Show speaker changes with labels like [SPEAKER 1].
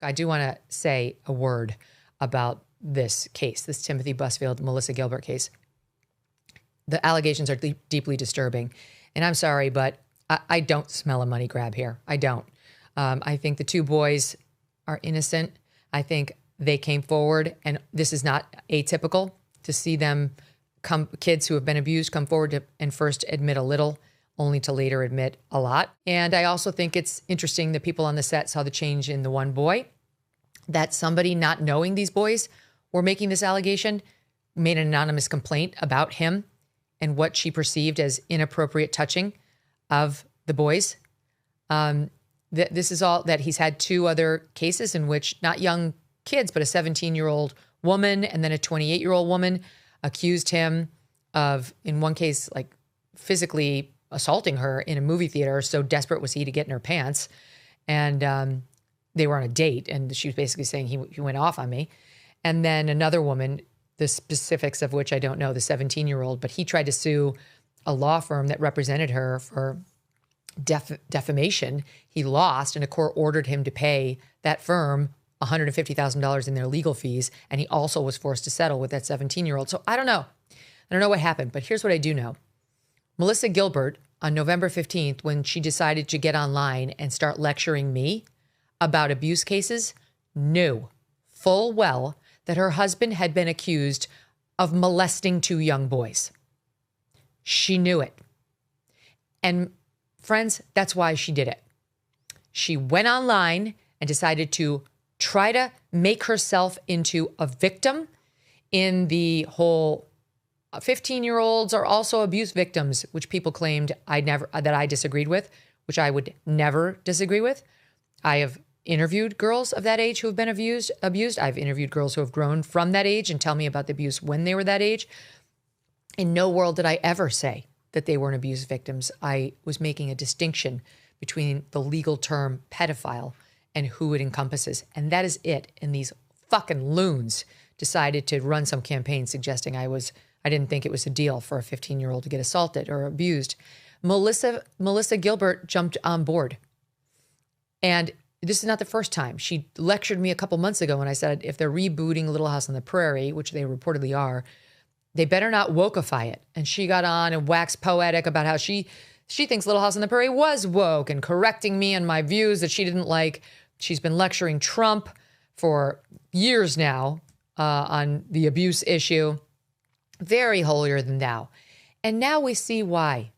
[SPEAKER 1] I do want to say a word about this case, this Timothy Busfield, Melissa Gilbert case. The allegations are deeply disturbing. And I'm sorry, but I don't smell a money grab here. I don't. I think the two boys are innocent. I think they came forward, and this is not atypical to see them kids who have been abused come forward and first admit a little, only to later admit a lot. And I also think it's interesting that people on the set saw the change in the one boy, that somebody not knowing these boys were making this allegation made an anonymous complaint about him and what she perceived as inappropriate touching of the boys. This is all that he's had two other cases in which not young kids, but a 17-year-old woman and then a 28-year-old woman accused him of, in one case, like physically assaulting her in a movie theater. So desperate was he to get in her pants. And they were on a date, and she was basically saying he went off on me. And then another woman, the specifics of which I don't know, the 17-year-old, but he tried to sue a law firm that represented her for defamation. He lost, and a court ordered him to pay that firm $150,000 in their legal fees, and he also was forced to settle with that 17-year-old. So I don't know. I don't know what happened, but here's what I do know. Melissa Gilbert, on November 15th, when she decided to get online and start lecturing me about abuse cases, knew full well that her husband had been accused of molesting two young boys. She knew it. And friends, that's why she did it. She went online and decided to try to make herself into a victim in the whole 15-year-olds are also abuse victims, which people claimed that I disagreed with, which I would never disagree with. I have interviewed girls of that age who have been abused. I've interviewed girls who have grown from that age and tell me about the abuse when they were that age. In no world did I ever say that they weren't abuse victims. I was making a distinction between the legal term pedophile and who it encompasses. And that is it. And these fucking loons decided to run some campaign suggesting I didn't think it was a deal for a 15-year-old to get assaulted or abused. Melissa Gilbert jumped on board. And this is not the first time. She lectured me a couple months ago when I said, if they're rebooting Little House on the Prairie, which they reportedly are, they better not wokeify it. And she got on and waxed poetic about how she thinks Little House on the Prairie was woke and correcting me on my views that she didn't like. She's been lecturing Trump for years now on the abuse issue. Very holier than thou. And now we see why.